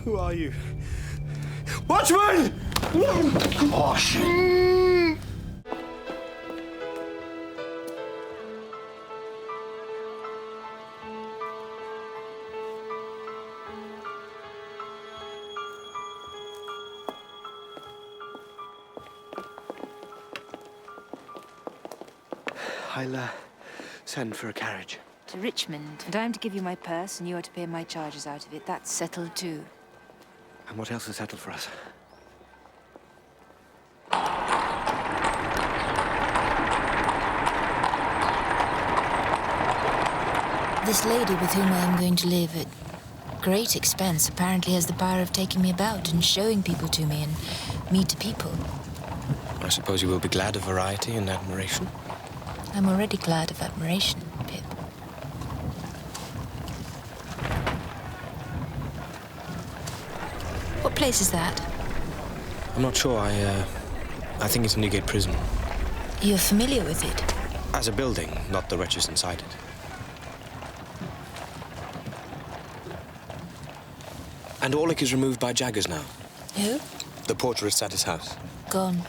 Who are you? Watchman! Caution. I'll send for a carriage. To Richmond, and I'm to give you my purse, and you are to pay my charges out of it. That's settled too. And what else is settled for us? This lady with whom I am going to live at great expense apparently has the power of taking me about and showing people to me and me to people. I suppose you will be glad of variety and admiration. I'm already glad of admiration, Pip. What place is that? I'm not sure. I think it's Newgate Prison. You're familiar with it? As a building, not the wretches inside it. And Orlick is removed by Jaggers now. Who? The portrait's at his house. Gone.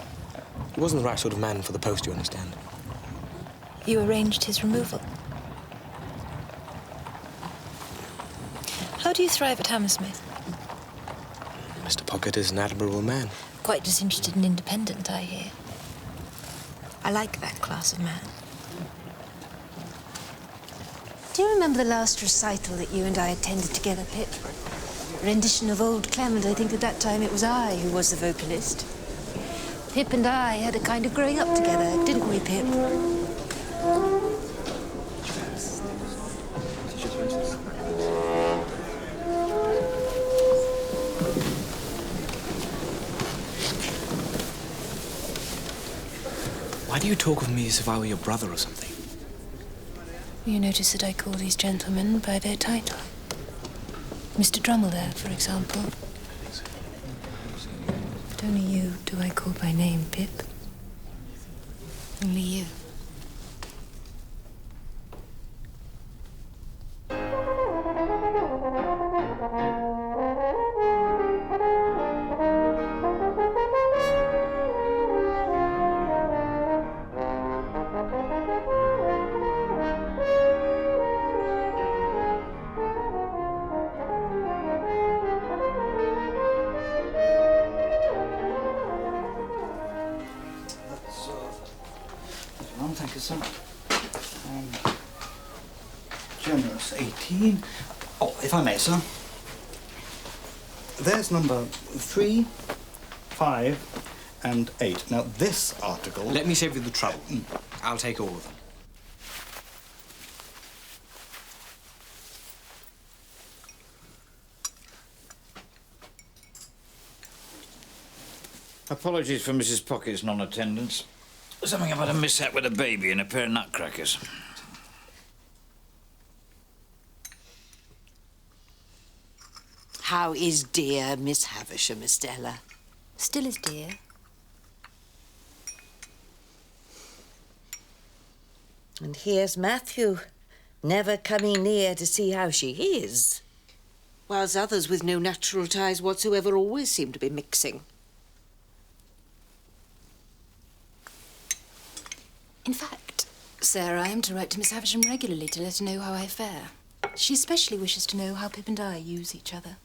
He wasn't the right sort of man for the post, you understand. You arranged his removal. How do you thrive at Hammersmith? Mr. Pocket is an admirable man. Quite disinterested and independent, I hear. I like that class of man. Do you remember the last recital that you and I attended together, Pip? A rendition of Old Clement. I think at that time it was I who was the vocalist. Pip and I had a kind of growing up together, didn't we, Pip? Why do you talk of me as if I were your brother or something? You notice that I call these gentlemen by their title. Mr. Drummle there, for example. But only you do I call by name, Pip. Only you. Thank you, sir. Generous 18. Oh, if I may, sir. There's number 3, 5, and 8. Now, this article... Let me save you the trouble. I'll take all of them. Apologies for Mrs. Pocket's non-attendance. Something about a mishap with a baby and a pair of nutcrackers. How is dear Miss Havisham, Estella? Still as dear. And here's Matthew, never coming near to see how she is, whilst others with no natural ties whatsoever always seem to be mixing. In fact, Sarah, I am to write to Miss Havisham regularly to let her know how I fare. She especially wishes to know how Pip and I use each other.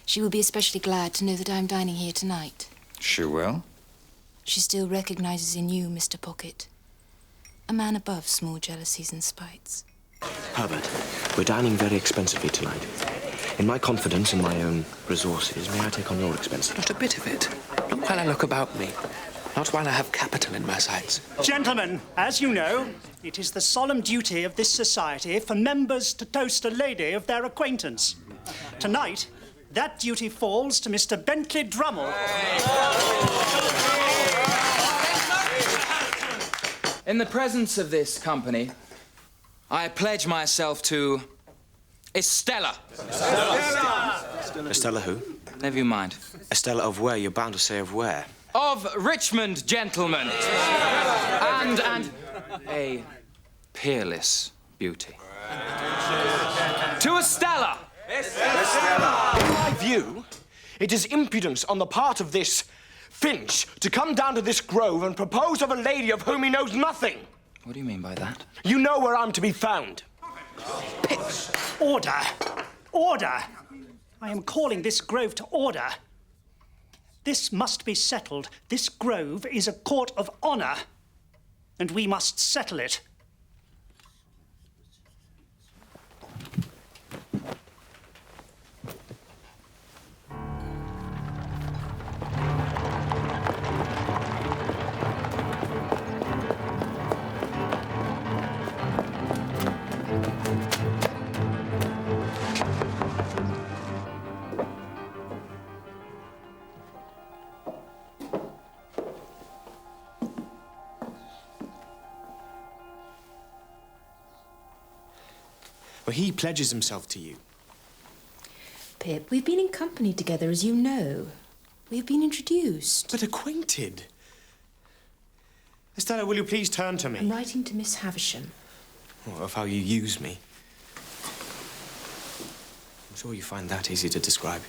She will be especially glad to know that I'm dining here tonight. She will? She still recognises in you, Mr. Pocket, a man above small jealousies and spites. Herbert, we're dining very expensively tonight. In my confidence in my own resources, may I take on your expenses? Not a bit of it. Not while I look about me. Not while I have capital in my sights. Gentlemen, as you know, it is the solemn duty of this society for members to toast a lady of their acquaintance. Tonight, that duty falls to Mr. Bentley Drummle. In the presence of this company, I pledge myself to Estella. Estella who? Never you mind. Estella of where? You're bound to say of where. Of Richmond, gentlemen. And a peerless beauty. To Estella, Estella! In my view, it is impudence on the part of this Finch to come down to this grove and propose of a lady of whom he knows nothing. What do you mean by that? You know where I'm to be found. Order! Order! I am calling this grove to order. This must be settled. This grove is a court of honour, and we must settle it. Well, he pledges himself to you. Pip, we've been in company together, as you know. We've been introduced. But acquainted. Estella, will you please turn to me? I'm writing to Miss Havisham. Oh, of how you use me. I'm sure you find that easy to describe.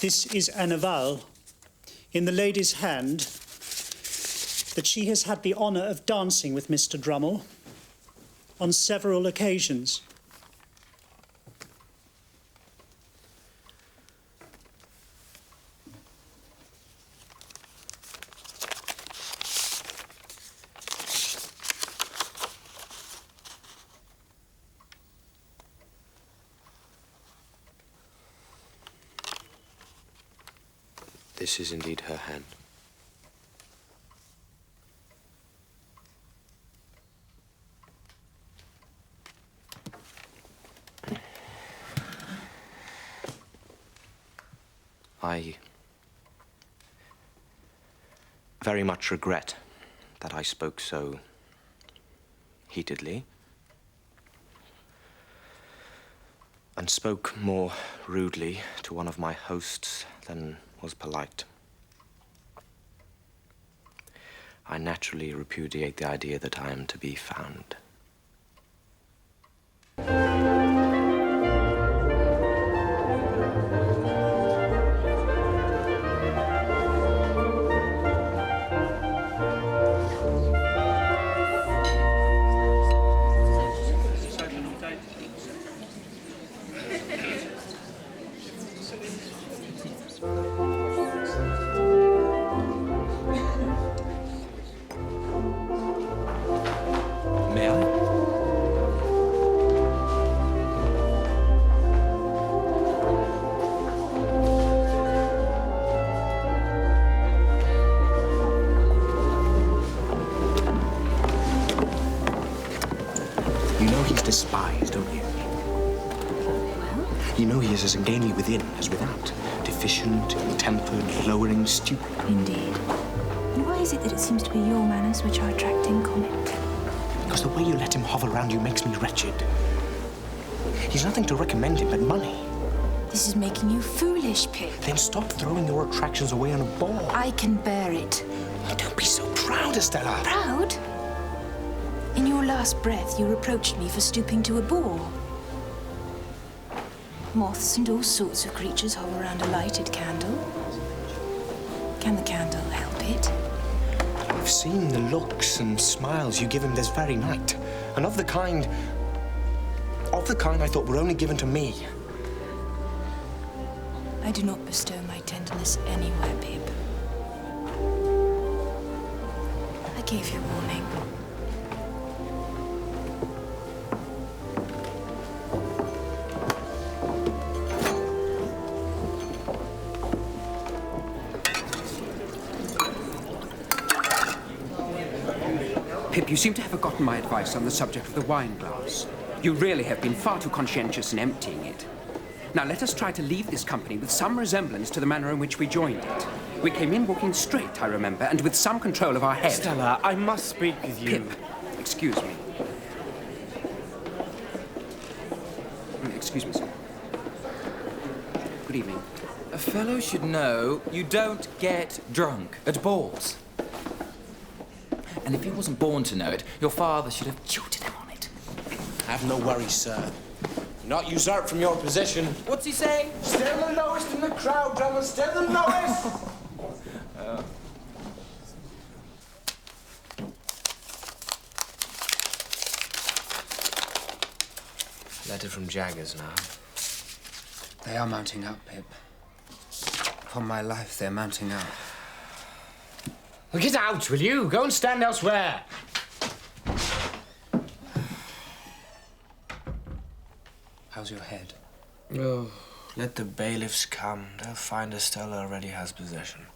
This is an avowal in the lady's hand that she has had the honour of dancing with Mr. Drummle on several occasions. This is indeed her hand. I very much regret that I spoke so heatedly and spoke more rudely to one of my hosts than was polite. I naturally repudiate the idea that I am to be found. Despised, don't you? Well? You know he is as ungainly within as without. Deficient, ill-tempered, lowering, stupid. Indeed. And why is it that it seems to be your manners which are attracting comment? Because the way you let him hover around you makes me wretched. He's nothing to recommend him but money. This is making you foolish, Pip. Then stop throwing your attractions away on a ball. I can bear it. Oh, don't be so proud, Estella. Proud? In your last breath, you reproached me for stooping to a bore. Moths and all sorts of creatures hover around a lighted candle. Can the candle help it? I've seen the looks and smiles you give him this very night. And of the kind I thought were only given to me. I do not bestow my tenderness anywhere, Pip. I gave you warning. Pip, you seem to have forgotten my advice on the subject of the wine glass. You really have been far too conscientious in emptying it. Now, let us try to leave this company with some resemblance to the manner in which we joined it. We came in walking straight, I remember, and with some control of our head. Estella, I must speak with you. Pip, excuse me. Excuse me, sir. Good evening. A fellow should know you don't get drunk at balls. And if he wasn't born to know it, your father should have tutored him on it. Have no worries, sir. Not usurp from your position. What's he saying? Still the lowest in the crowd, Drummle. Still the lowest. Letter from Jaggers now. They are mounting up, Pip. Upon my life, they're mounting up. Well, get out, will you? Go and stand elsewhere. How's your head? Oh, let the bailiffs come. They'll find Estella already has possession.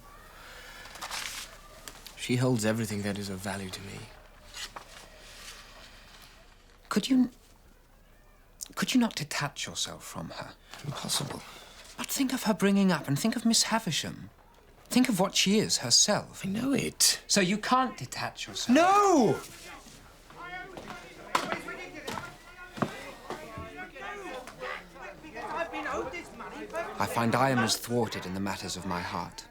She holds everything that is of value to me. Could you not detach yourself from her? Impossible. But think of her bringing up and think of Miss Havisham. Think of what she is herself. I know it. So you can't detach yourself? No! I find I am as thwarted in the matters of my heart.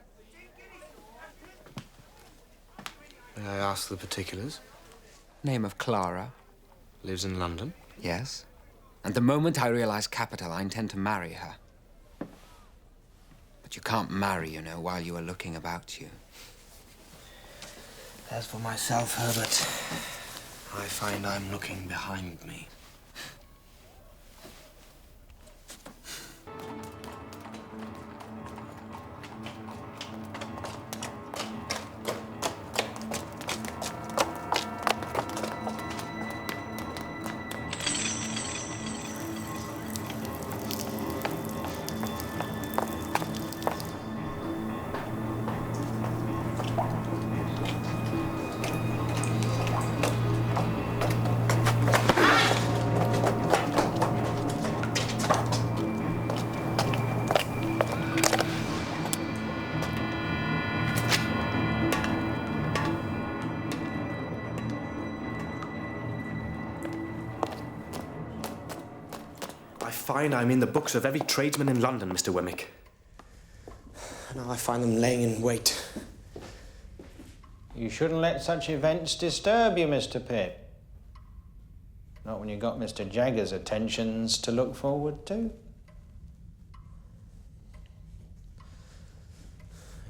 May I ask the particulars? Name of Clara. Lives in London? Yes. And the moment I realize capital, I intend to marry her. But you can't marry, you know, while you are looking about you. As for myself, Herbert, I find I'm looking behind me. I find I'm in the books of every tradesman in London, Mr. Wemmick. Now I find them laying in wait. You shouldn't let such events disturb you, Mr. Pip. Not when you've got Mr. Jaggers' attentions to look forward to.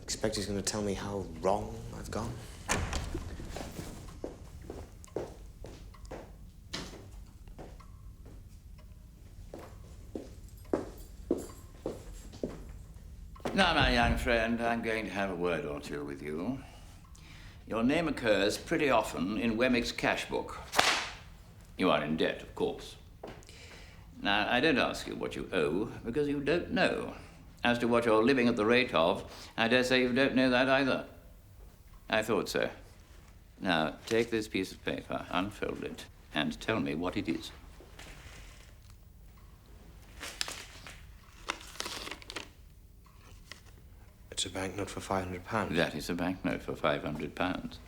Expect he's going to tell me how wrong I've gone. Now, my young friend, I'm going to have a word or two with you. Your name occurs pretty often in Wemmick's cash book. You are in debt, of course. Now, I don't ask you what you owe, because you don't know. As to what you're living at the rate of, I dare say you don't know that either. I thought so. Now, take this piece of paper, unfold it, and tell me what it is. It's a banknote for £500. That is a banknote for £500.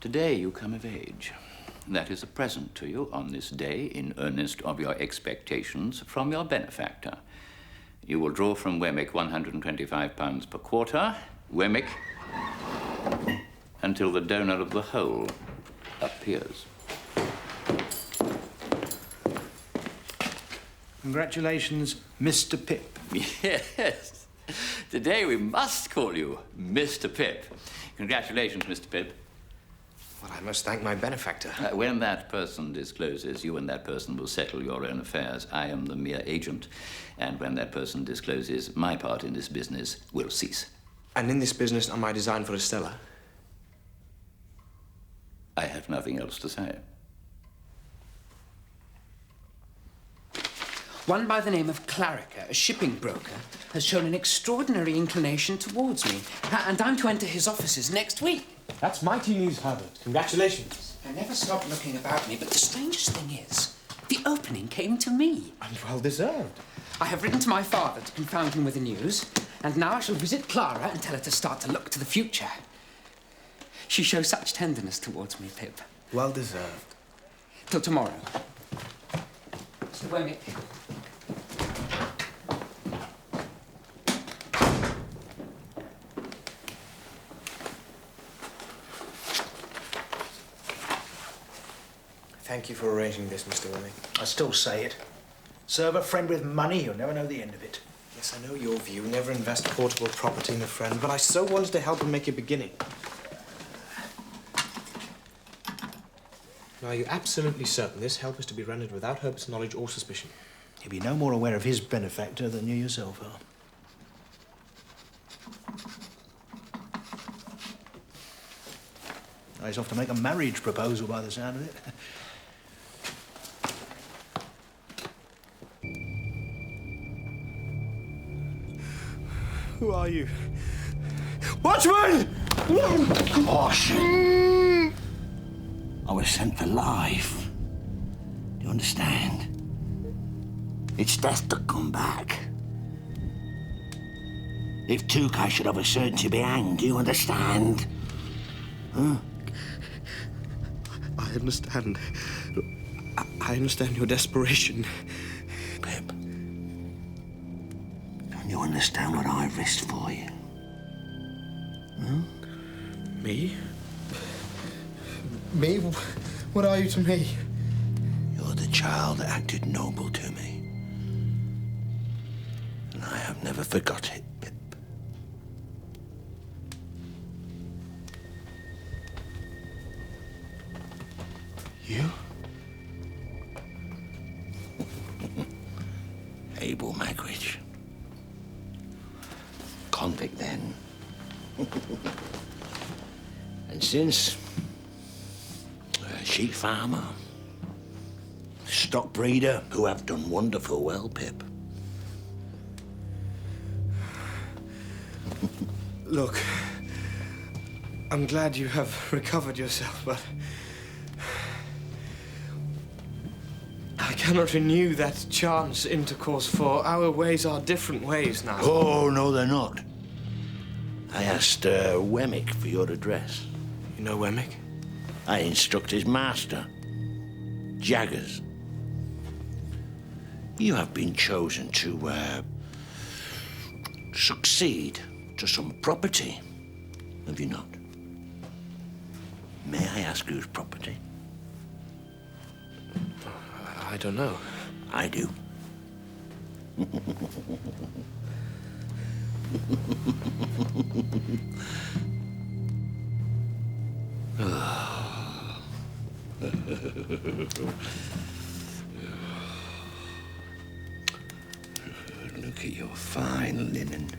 Today you come of age. That is a present to you on this day, in earnest of your expectations from your benefactor. You will draw from Wemmick £125 per quarter, Wemmick, until the donor of the whole appears. Congratulations, Mr. Pip. Yes. Today we must call you Mr. Pip. Congratulations, Mr. Pip. Well, I must thank my benefactor. When that person discloses, you and that person will settle your own affairs. I am the mere agent. And when that person discloses, my part in this business will cease. And in this business, am I designed for Estella? I have nothing else to say. One by the name of Clarica, a shipping broker, has shown an extraordinary inclination towards me. And I'm to enter his offices next week. That's mighty news, Herbert. Congratulations. I never stopped looking about me, but the strangest thing is, the opening came to me. And well deserved. I have written to my father to confound him with the news, and now I shall visit Clara and tell her to start to look to the future. She shows such tenderness towards me, Pip. Well deserved. Till tomorrow. Mr. Wemmick. Thank you for arranging this, Mr. Wemmick. I still say it. Serve a friend with money, you'll never know the end of it. Yes, I know your view. Never invest portable property in a friend, but I so wanted to help him make a beginning. Now, are you absolutely certain this help is to be rendered without Herbert's knowledge or suspicion? He'll be no more aware of his benefactor than you yourself are. Now, he's off to make a marriage proposal by the sound of it. Who are you? Watchman! Caution! I was sent for life. Do you understand? It's death to come back. If took, I should have a certainty to be hanged. Do you understand? Huh? I understand. I understand your desperation. Pip. Don't you understand what I risked for you? Huh? Me? Me? What are you to me? You're the child that acted noble to me. And I have never forgot it, Pip. You? Abel Magwitch. Convict, then. And since a sheep farmer, stock breeder, who have done wonderful well, Pip. Look, I'm glad you have recovered yourself, but I cannot renew that chance intercourse, for our ways are different ways now. Oh, no, they're not. I asked Wemmick for your address. You know Wemmick? I instruct his master, Jaggers. You have been chosen to succeed to some property, have you not? May I ask whose property? I don't know. I do. Look at your fine linen.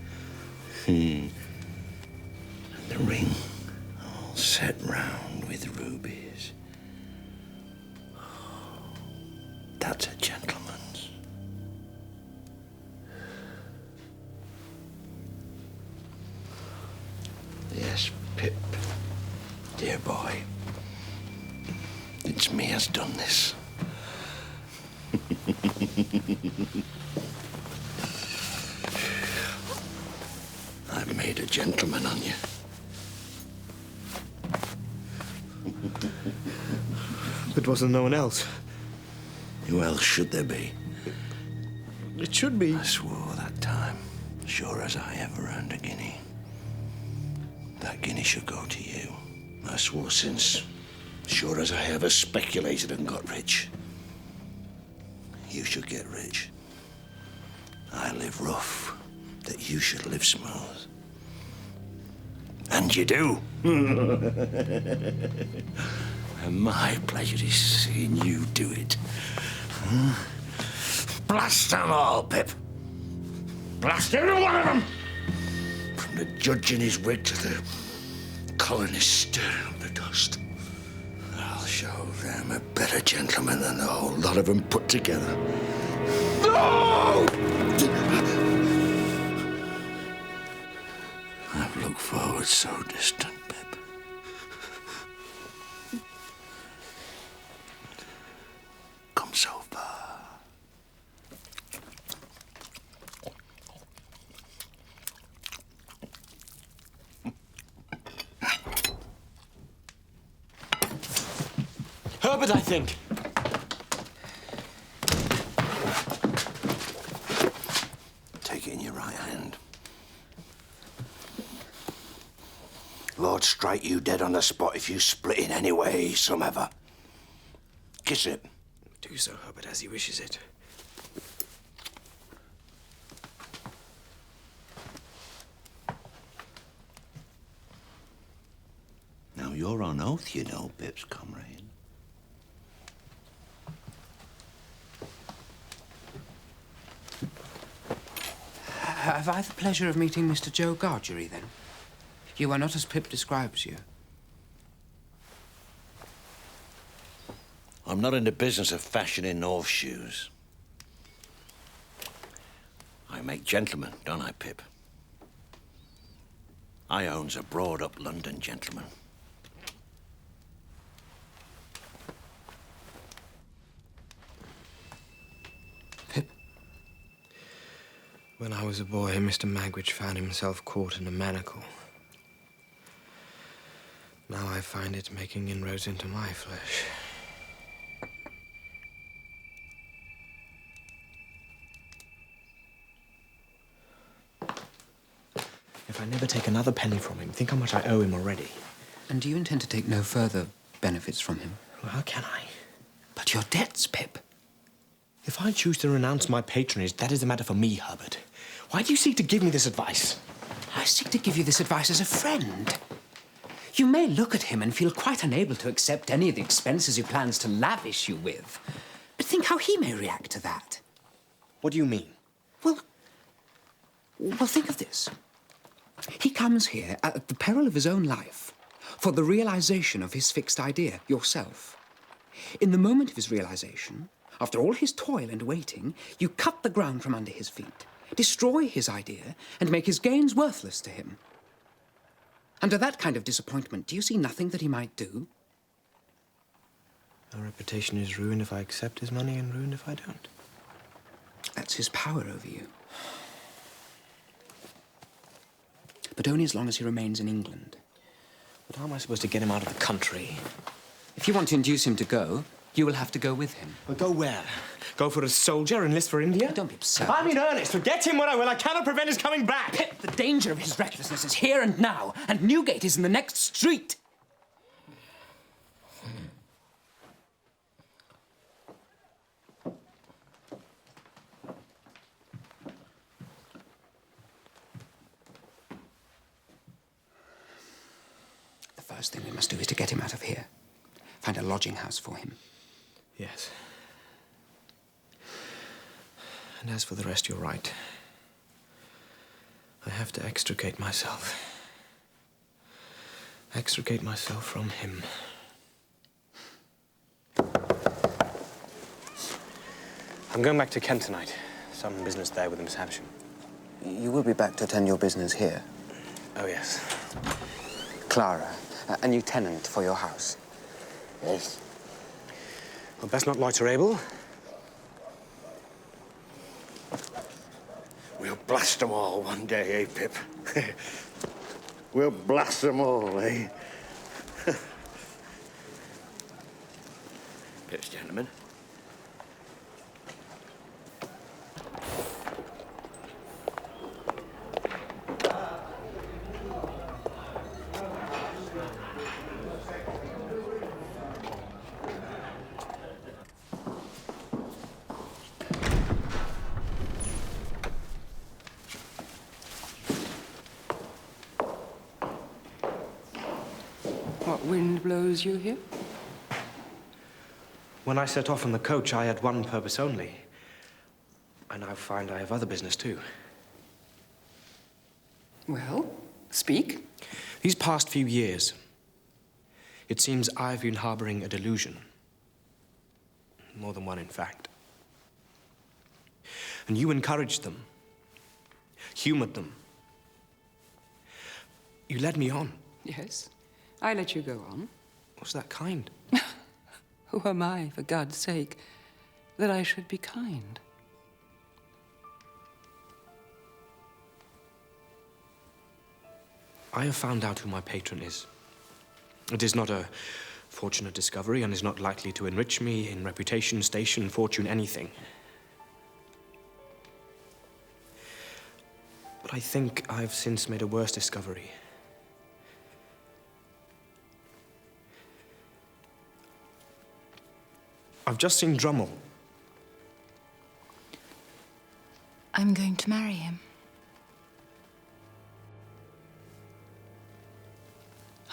And the ring, all set round with rubies. That's a gentleman's. Yes, Pip, dear boy. It's me has done this. I've made a gentleman on you. But wasn't no one else? Who else should there be? It should be. I swore that time, sure as I ever earned a guinea. That guinea should go to you. I swore since, sure as I ever speculated and got rich. You should get rich. I live rough, that you should live smooth. And you do. And my pleasure is seeing you do it. Huh? Blast them all, Pip. Blast every one of them. From the judge in his wig to the colonist stirring up the dust. I'll show them a better gentleman than the whole lot of them put together. No! I've looked forward so distant, Pip. Herbert, I think. Take it in your right hand. Lord strike you dead on the spot if you split in any way, somever. Kiss it. Do so, Herbert, as he wishes it. Now, you're on oath, you know, Pip's comrade. Have I the pleasure of meeting Mr. Joe Gargery, then? You are not as Pip describes you. I'm not in the business of fashioning horseshoes. I make gentlemen, don't I, Pip? I owns a brought-up London gentleman. Pip? When I was a boy, Mr. Magwitch found himself caught in a manacle. Now I find it making inroads into my flesh. If I never take another penny from him, think how much I owe him already. And do you intend to take no further benefits from him? Well, how can I? But your debts, Pip. If I choose to renounce my patronage, that is a matter for me, Herbert. Why do you seek to give me this advice? I seek to give you this advice as a friend. You may look at him and feel quite unable to accept any of the expenses he plans to lavish you with. But think how he may react to that. What do you mean? Well, think of this. He comes here at the peril of his own life for the realization of his fixed idea, yourself. In the moment of his realization, after all his toil and waiting, you cut the ground from under his feet, destroy his idea, and make his gains worthless to him. Under that kind of disappointment, do you see nothing that he might do? My reputation is ruined if I accept his money and ruined if I don't. That's his power over you. But only as long as he remains in England. But how am I supposed to get him out of the country? If you want to induce him to go, you will have to go with him. Well, go where? Go for a soldier, enlist for India? Don't be absurd. I'm in earnest. Forget him what I will. I cannot prevent his coming back. Pip, the danger of his recklessness is here and now, and Newgate is in the next street. The first thing we must do is to get him out of here. Find a lodging house for him. Yes. And as for the rest, you're right. I have to extricate myself. Extricate myself from him. I'm going back to Kent tonight. Some business there with Miss Havisham. You will be back to attend your business here? Oh, yes. Clara, a new tenant for your house. Yes. Well, best not loiter, Abel. We'll blast them all one day, eh, Pip? We'll blast them all, eh? Pip's gentlemen. What wind blows you here? When I set off on the coach, I had one purpose only. I now find I have other business, too. Well, speak. These past few years, it seems I've been harboring a delusion. More than one, in fact. And you encouraged them, humored them. You led me on. Yes, I let you go on. Was that kind? Who am I, for God's sake, that I should be kind? I have found out who my patron is. It is not a fortunate discovery and is not likely to enrich me in reputation, station, fortune, anything. But I think I've since made a worse discovery. I've just seen Drummle. I'm going to marry him.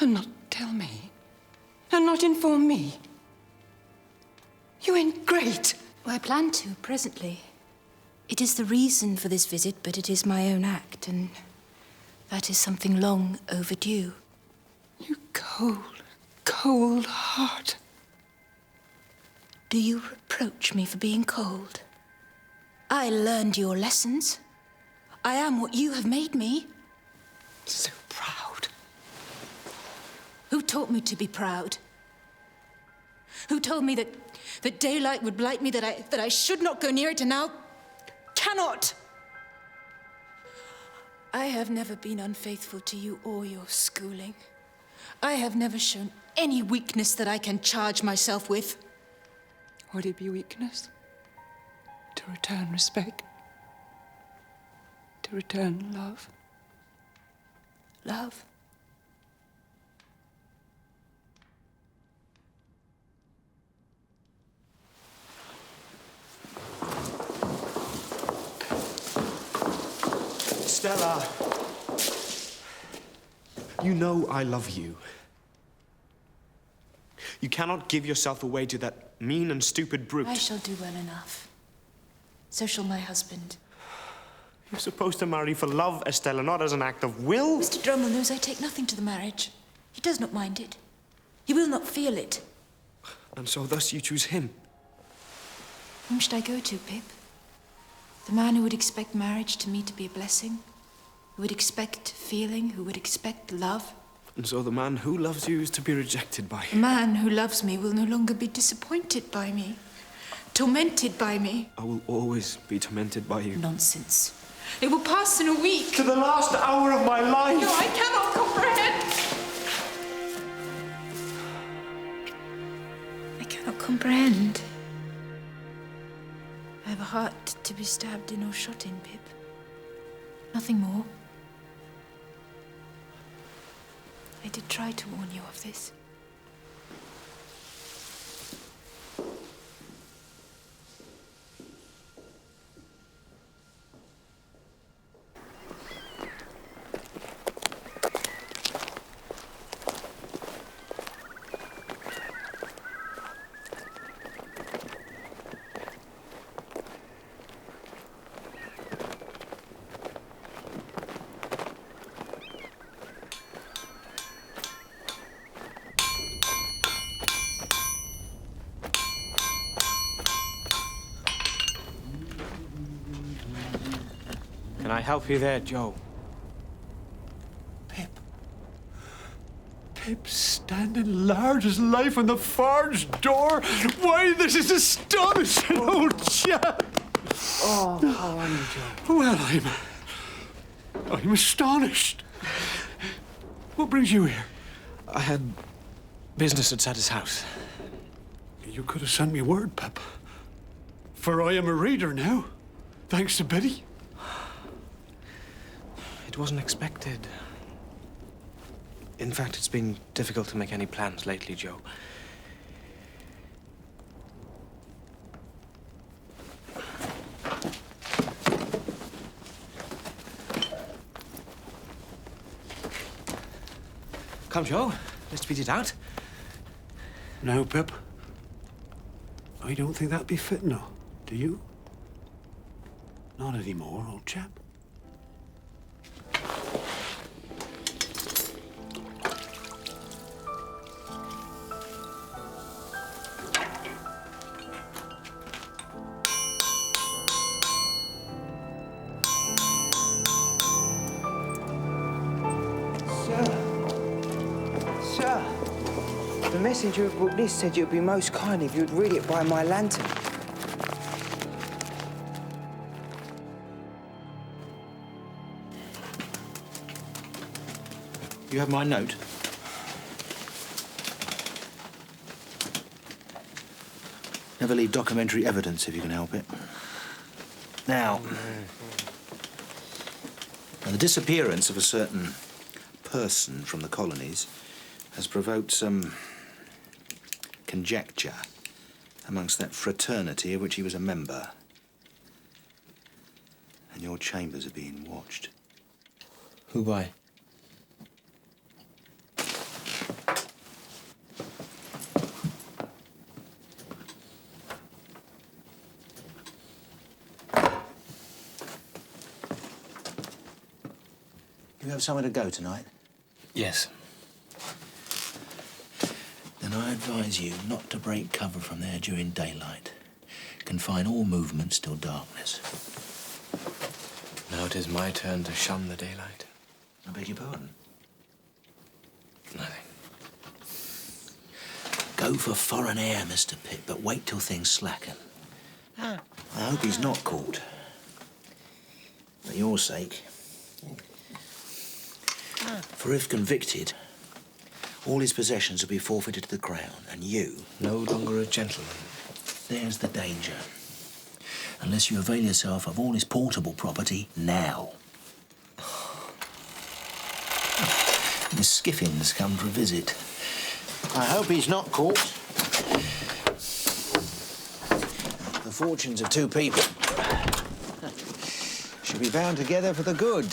And not tell me. And not inform me. You ain't great. Well, I plan to, presently. It is the reason for this visit, but it is my own act, and that is something long overdue. You cold, cold heart. Do you reproach me for being cold? I learned your lessons. I am what you have made me. So proud. Who taught me to be proud? Who told me that daylight would blight me, that I should not go near it, and now cannot? I have never been unfaithful to you or your schooling. I have never shown any weakness that I can charge myself with. Would it be weakness? To return respect? To return love? Love? Estella! You know I love you. You cannot give yourself away to that mean and stupid brute. I shall do well enough. So shall my husband. You're supposed to marry for love, Estella, not as an act of will. Mr. Drummle knows I take nothing to the marriage. He does not mind it. He will not feel it. And so thus you choose him. Whom should I go to, Pip? The man who would expect marriage to me to be a blessing? Who would expect feeling? Who would expect love? And so the man who loves you is to be rejected by The man who loves me will no longer be disappointed by me, tormented by me. I will always be tormented by you. Nonsense. It will pass in a week. To the last hour of my life. No, I cannot comprehend. I cannot comprehend. I have a heart to be stabbed in or shot in, Pip. Nothing more. I did try to warn you of this. Can I help you there, Joe? Pip standing large as life on the forge door. Why, this is astonishing, old chap. Oh, how are you, Joe? Well, I'm astonished. What brings you here? I had business at Sad's house. You could have sent me word, Pip. For I am a reader now, thanks to Biddy. It wasn't expected. In fact, it's been difficult to make any plans lately, Joe. Come, Joe. Let's beat it out. No, Pip. I don't think that'd be fitting, no. Do you? Not anymore, old chap. The messenger who brought this said it would be most kind if you'd read it by my lantern. You have my note? Never leave documentary evidence if you can help it. Now, the disappearance of a certain person from the colonies has provoked some conjecture amongst that fraternity of which he was a member. And your chambers are being watched. Who by? You have somewhere to go tonight? Yes. Then I advise you not to break cover from there during daylight. Confine all movements till darkness. Now it is my turn to shun the daylight. I beg your pardon? Nothing. Go for foreign air, Mr. Pitt, but wait till things slacken. I hope he's not caught. For your sake. For if convicted, all his possessions will be forfeited to the Crown, and you... No longer a gentleman. There's the danger. Unless you avail yourself of all his portable property now. Miss Skiffins come for a visit. I hope he's not caught. The fortunes of two people should be bound together for the good.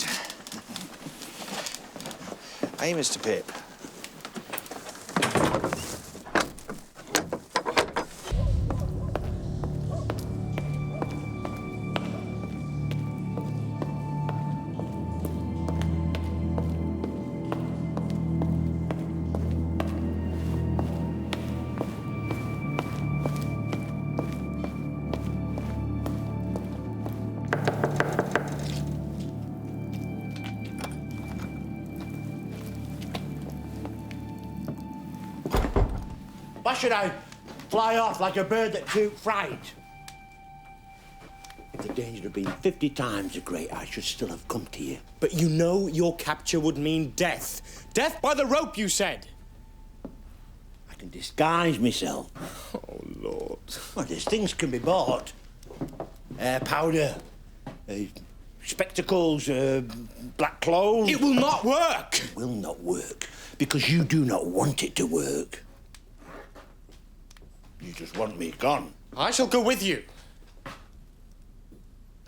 Hey, Mr. Pip. Why should I fly off like a bird that took fright? If the danger had been 50 times as great, I should still have come to you. But you know your capture would mean death. Death by the rope, you said. I can disguise myself. Oh, Lord. Well, there's things can be bought. Powder, spectacles, black clothes. It will not work. It will not work because you do not want it to work. You just want me gone. I shall go with you.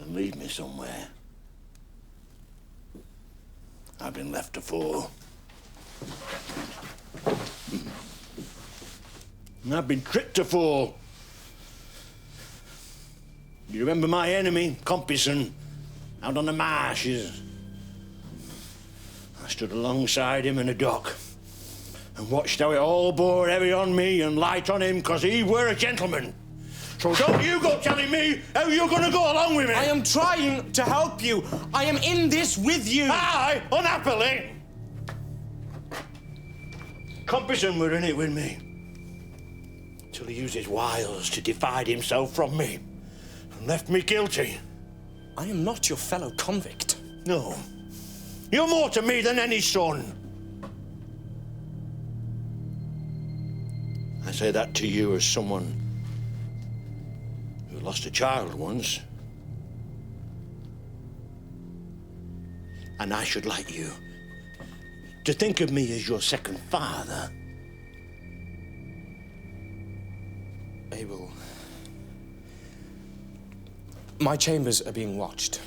And leave me somewhere. I've been left afore. And I've been tricked afore. You remember my enemy, Compeyson, out on the marshes? I stood alongside him in a dock and watched how it all bore heavy on me and light on him because he were a gentleman. So don't you go telling me how you're going to go along with me. I am trying to help you. I am in this with you. Aye, unhappily. Compeyson were in it with me till he used his wiles to divide himself from me and left me guilty. I am not your fellow convict. No. You're more to me than any son. I say that to you as someone who lost a child once. And I should like you to think of me as your second father. Abel, my chambers are being watched.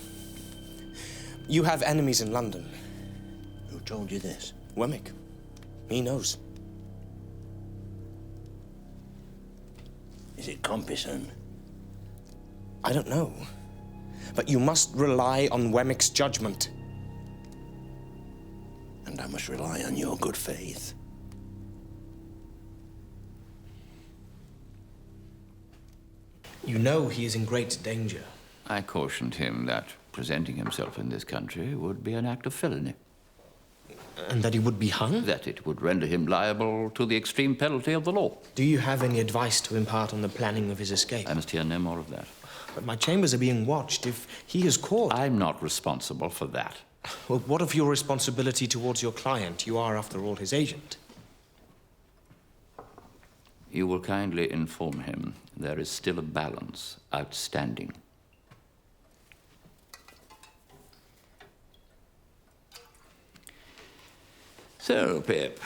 You have enemies in London. Who told you this? Wemmick. He knows. Is it Compeyson? I don't know. But you must rely on Wemmick's judgment. And I must rely on your good faith. You know he is in great danger. I cautioned him that presenting himself in this country would be an act of felony. And that he would be hung? That it would render him liable to the extreme penalty of the law. Do you have any advice to impart on the planning of his escape? I must hear no more of that. But my chambers are being watched. If he is caught... I'm not responsible for that. Well, what of your responsibility towards your client? You are, after all, his agent. You will kindly inform him there is still a balance outstanding. So, Pip,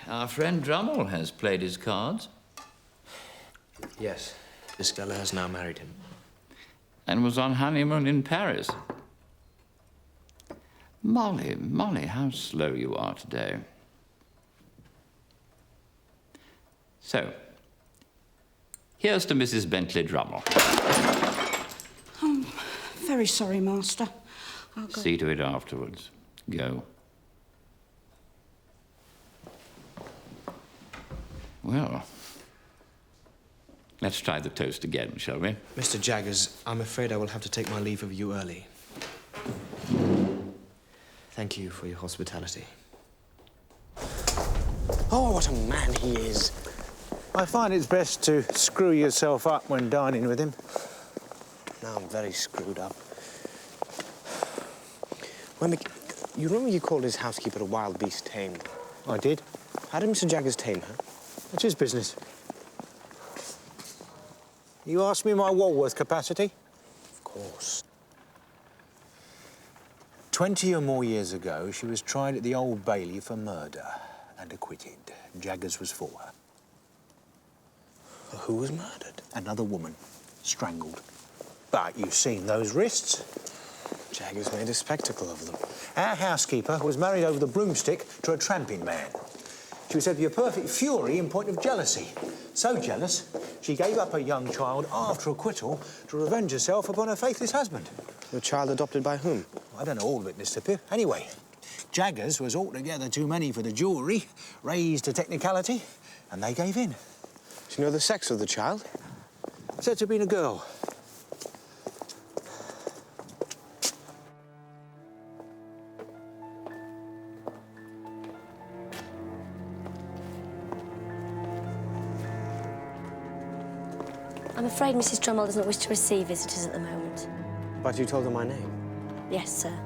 our friend Drummle has played his cards. Yes, Estella has now married him. And was on honeymoon in Paris. Molly, how slow you are today. So, here's to Mrs. Bentley Drummle. I'm very sorry, Master. I'll go. See to it afterwards. Go. Well, let's try the toast again, shall we? Mr. Jaggers, I'm afraid I will have to take my leave of you early. Thank you for your hospitality. Oh, what a man he is. I find it's best to screw yourself up when dining with him. Now I'm very screwed up. Wemmick, you remember you called his housekeeper a wild beast tamed? I did. How did Mr. Jaggers tame her? It's his business. You asked me my Walworth capacity? Of course. 20 or more years ago, she was tried at the Old Bailey for murder and acquitted. Jaggers was for her. Who was murdered? Another woman, strangled. But you've seen those wrists. Jaggers made a spectacle of them. Our housekeeper was married over the broomstick to a tramping man. She was said to be a perfect fury in point of jealousy. So jealous, she gave up her young child after acquittal to revenge herself upon her faithless husband. Your child adopted by whom? I don't know all of it, Mr. Pip. Anyway, Jaggers was altogether too many for the jury, raised to technicality, and they gave in. Do you know the sex of the child? Said to have been a girl. I'm afraid Mrs. Drummle doesn't wish to receive visitors at the moment. But you told her my name. Yes, sir.